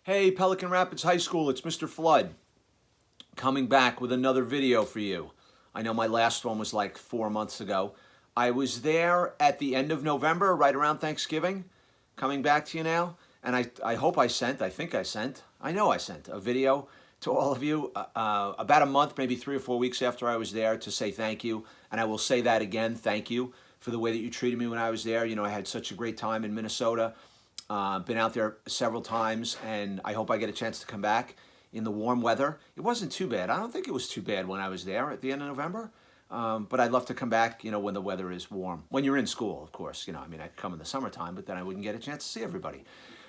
Hey, Pelican Rapids High School, it's Mr. Flood coming back with another video for you. I know my last one was like 4 months ago. I was there at the end of November, right around Thanksgiving, coming back to you now. And I hope I sent a video to all of you about a month, maybe 3 or 4 weeks after I was there to say thank you. And I will say that again, thank you for the way that you treated me when I was there. You know, I had such a great time in Minnesota. Been out there several times, and I hope I get a chance to come back in the warm weather. It wasn't too bad. I don't think it was too bad when I was there at the end of November. But I'd love to come back, you know, when the weather is warm. When you're in school, of course. You know, I mean, I'd come in the summertime, but then I wouldn't get a chance to see everybody.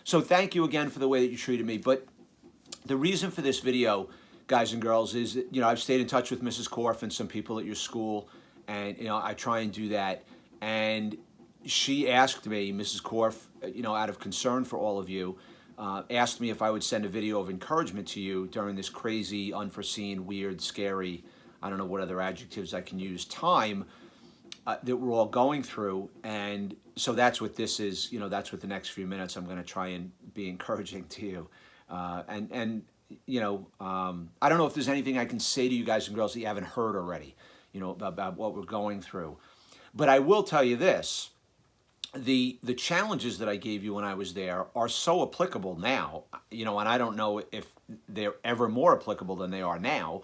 So thank you again for the way that you treated me. But the reason for this video, guys and girls, is that, you know, I've stayed in touch with Mrs. Korf and some people at your school, and, you know, I try and do that. And she asked me, Mrs. Korf, you know, out of concern for all of you, asked me if I would send a video of encouragement to you during this crazy, unforeseen, weird, scary, I don't know what other adjectives I can use, time that we're all going through. And so that's what this is, you know, that's what the next few minutes I'm going to try and be encouraging to you. And you know, I don't know if there's anything I can say to you guys and girls that you haven't heard already, you know, about what we're going through. But I will tell you this. The challenges that I gave you when I was there are so applicable now, you know, and I don't know if they're ever more applicable than they are now.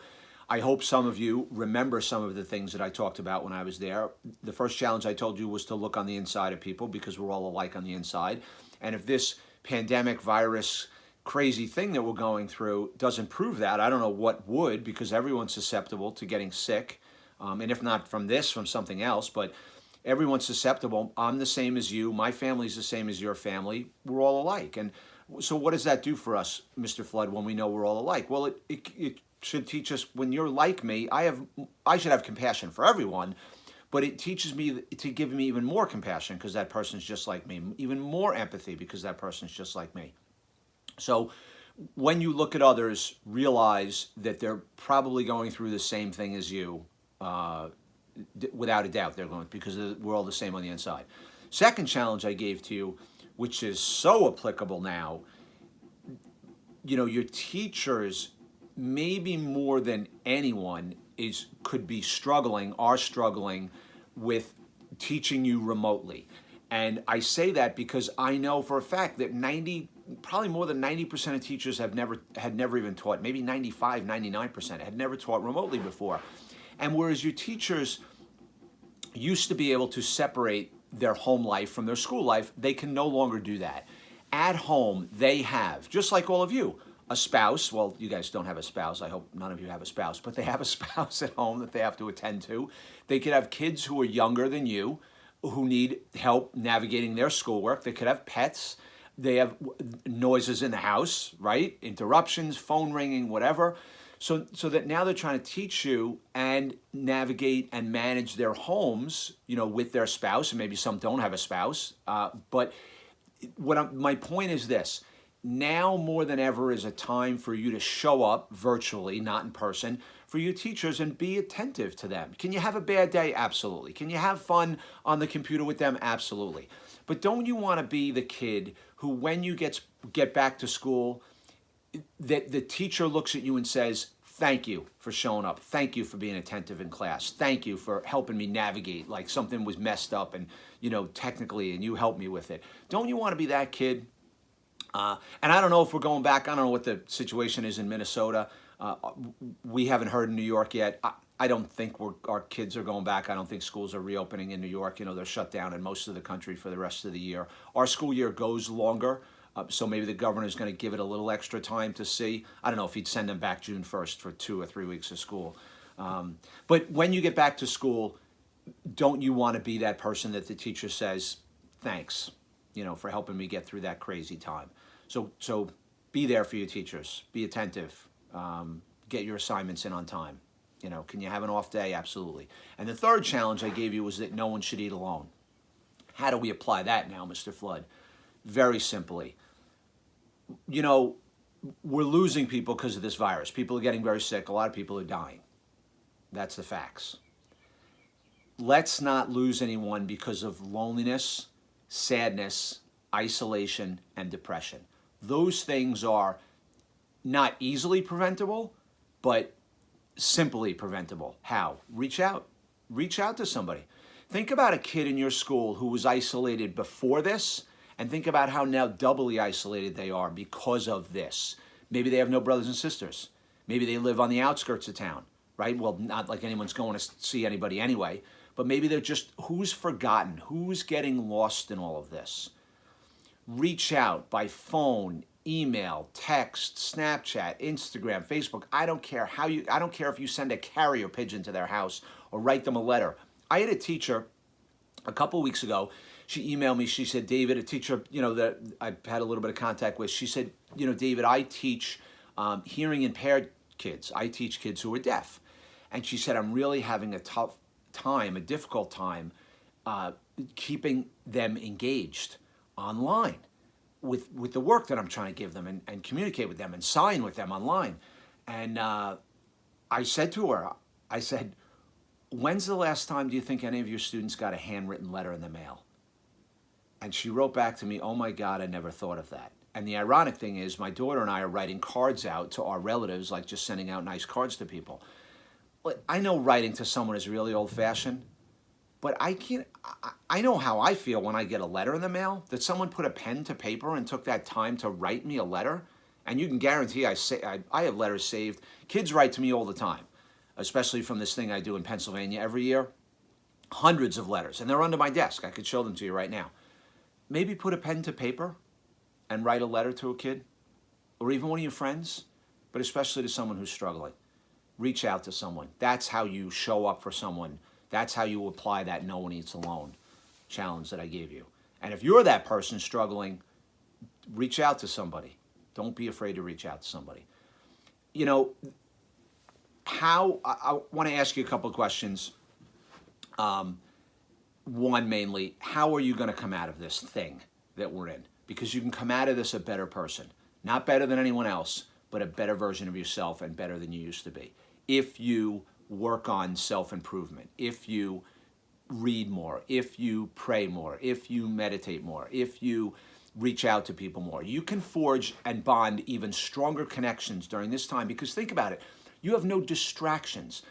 I hope some of you remember some of the things that I talked about when I was there. The first challenge I told you was to look on the inside of people, because we're all alike on the inside. And if this pandemic virus crazy thing that we're going through doesn't prove that, I don't know what would, because everyone's susceptible to getting sick. And if not from this, from something else, but everyone's susceptible. I'm the same as you. My family's the same as your family. We're all alike. And so what does that do for us, Mr. Flood, when we know we're all alike? Well, it should teach us, when you're like me, I should have compassion for everyone, but it teaches me to give me even more compassion because that person's just like me, even more empathy because that person's just like me. So when you look at others, realize that they're probably going through the same thing as you, without a doubt they're going, because we're all the same on the inside. Second challenge I gave to you, which is so applicable now, you know, your teachers, maybe more than anyone, are struggling with teaching you remotely. And I say that because I know for a fact that probably more than 90% of teachers had never even taught, maybe 95, 99% had never taught remotely before. And whereas your teachers used to be able to separate their home life from their school life, they can no longer do that. At home, they have, just like all of you, a spouse. Well, you guys don't have a spouse. I hope none of you have a spouse, but they have a spouse at home that they have to attend to. They could have kids who are younger than you who need help navigating their schoolwork. They could have pets. They have noises in the house, right? Interruptions, phone ringing, whatever. So that now they're trying to teach you and navigate and manage their homes, you know, with their spouse, and maybe some don't have a spouse. But my point is this: now more than ever is a time for you to show up virtually, not in person, for your teachers and be attentive to them. Can you have a bad day? Absolutely. Can you have fun on the computer with them? Absolutely. But don't you want to be the kid who, when you get back to school, that the teacher looks at you and says, thank you for showing up. Thank you for being attentive in class. Thank you for helping me navigate, like something was messed up and, you know, technically, and you helped me with it. Don't you want to be that kid? And I don't know if we're going back. I don't know what the situation is in Minnesota. We haven't heard in New York yet. I don't think our kids are going back. I don't think schools are reopening in New York. You know, they're shut down in most of the country for the rest of the year. Our school year goes longer. So maybe the governor's going to give it a little extra time to see. I don't know if he'd send them back June 1st for 2 or 3 weeks of school. But when you get back to school, don't you want to be that person that the teacher says, thanks, you know, for helping me get through that crazy time. So be there for your teachers. Be attentive. Get your assignments in on time. You know, can you have an off day? Absolutely. And the third challenge I gave you was that no one should eat alone. How do we apply that now, Mr. Flood? Very simply. You know, we're losing people because of this virus. People are getting very sick. A lot of people are dying. That's the facts. Let's not lose anyone because of loneliness, sadness, isolation, and depression. Those things are not easily preventable, but simply preventable. How? Reach out. Reach out to somebody. Think about a kid in your school who was isolated before this, and think about how now doubly isolated they are because of this. Maybe they have no brothers and sisters. Maybe they live on the outskirts of town, right? Well, not like anyone's going to see anybody anyway, but maybe they're just, who's forgotten? Who's getting lost in all of this? Reach out by phone, email, text, Snapchat, Instagram, Facebook. I don't care if you send a carrier pigeon to their house or write them a letter. I had a teacher a couple weeks ago. She emailed me. She said, David, a teacher, that I've had a little bit of contact with. She said, David, I teach hearing impaired kids. I teach kids who are deaf. And she said, I'm really having a difficult time keeping them engaged online with the work that I'm trying to give them and communicate with them and sign with them online. And I said to her, I said, when's the last time do you think any of your students got a handwritten letter in the mail? And she wrote back to me, oh my God, I never thought of that. And the ironic thing is my daughter and I are writing cards out to our relatives, like just sending out nice cards to people. I know writing to someone is really old-fashioned, but I know how I feel when I get a letter in the mail, that someone put a pen to paper and took that time to write me a letter. And you can guarantee I have letters saved. Kids write to me all the time, especially from this thing I do in Pennsylvania every year. Hundreds of letters, and they're under my desk. I could show them to you right now. Maybe put a pen to paper and write a letter to a kid, or even one of your friends, but especially to someone who's struggling. Reach out to someone. That's how you show up for someone. That's how you apply that no one eats alone challenge that I gave you. And if you're that person struggling, reach out to somebody. Don't be afraid to reach out to somebody. I want to ask you a couple of questions. One, mainly, how are you going to come out of this thing that we're in? Because you can come out of this a better person. Not better than anyone else, but a better version of yourself and better than you used to be. If you work on self-improvement, if you read more, if you pray more, if you meditate more, if you reach out to people more, you can forge and bond even stronger connections during this time. Because think about it, you have no distractions.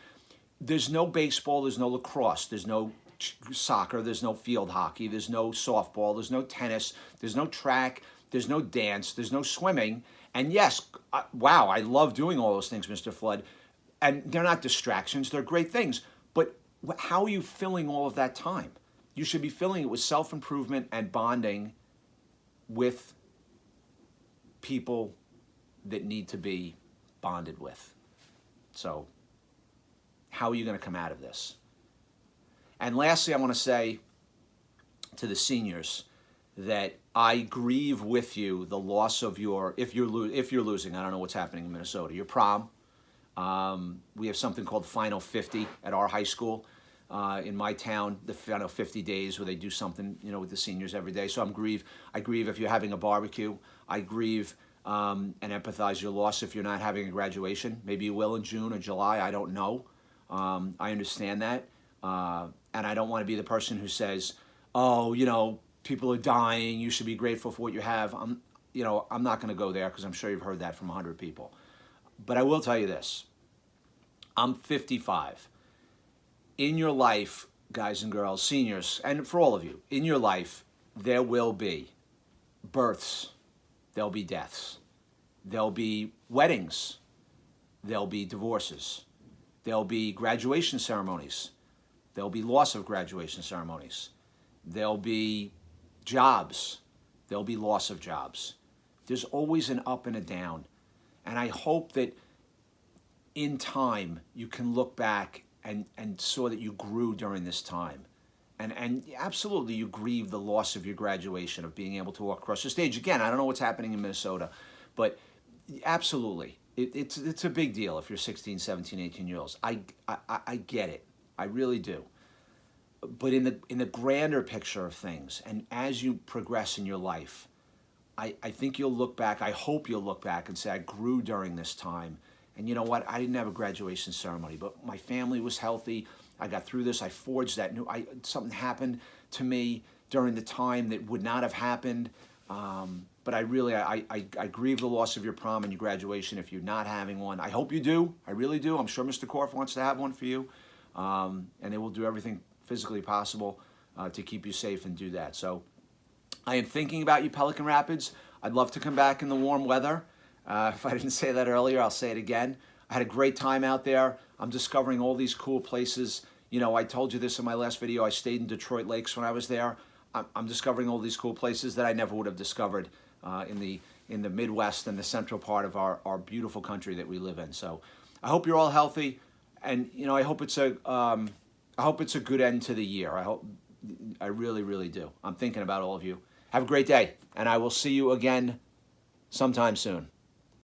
There's no baseball, there's no lacrosse, there's no soccer, there's no field hockey, there's no softball, there's no tennis, there's no track, there's no dance, there's no swimming. And yes, wow, I love doing all those things, Mr. Flood. And they're not distractions, they're great things. But how are you filling all of that time? You should be filling it with self-improvement and bonding with people that need to be bonded with. So, how are you going to come out of this? And lastly, I want to say to the seniors that I grieve with you the loss of if you're losing, I don't know what's happening in Minnesota, your prom. We have something called Final 50 at our high school. In my town, the Final 50 days where they do something, with the seniors every day. So I grieve if you're having a barbecue. I grieve and empathize your loss if you're not having a graduation. Maybe you will in June or July, I don't know. I understand that. And I don't want to be the person who says, oh, people are dying, you should be grateful for what you have. I'm not going to go there because I'm sure you've heard that from 100 people. But I will tell you this. I'm 55. In your life, guys and girls, seniors, and for all of you, in your life, there will be births, there'll be deaths, there'll be weddings, there'll be divorces, there'll be graduation ceremonies, there'll be loss of graduation ceremonies, there'll be jobs, there'll be loss of jobs. There's always an up and a down. And I hope that in time you can look back and saw that you grew during this time. And absolutely you grieve the loss of your graduation, of being able to walk across the stage. Again, I don't know what's happening in Minnesota, but absolutely, it's a big deal if you're 16, 17, 18 years old. I get it. I really do. But in the grander picture of things, and as you progress in your life, I think you'll look back, I hope you'll look back and say, I grew during this time. And you know what? I didn't have a graduation ceremony, but my family was healthy. I got through this. I forged that something happened to me during the time that would not have happened. But I grieve the loss of your prom and your graduation if you're not having one. I hope you do. I really do. I'm sure Mr. Korf wants to have one for you. And they will do everything physically possible to keep you safe and do that. So I am thinking about you, Pelican Rapids. I'd love to come back in the warm weather. If I didn't say that earlier, I'll say it again. I had a great time out there. I'm discovering all these cool places. You know, I told you this in my last video. I stayed in Detroit Lakes when I was there. I'm discovering all these cool places that I never would have discovered in the Midwest and the central part of our beautiful country that we live in. So I hope you're all healthy, and you know, I hope it's a good end to the year. I really, really do. I'm thinking about all of you. Have a great day, and I will see you again sometime soon.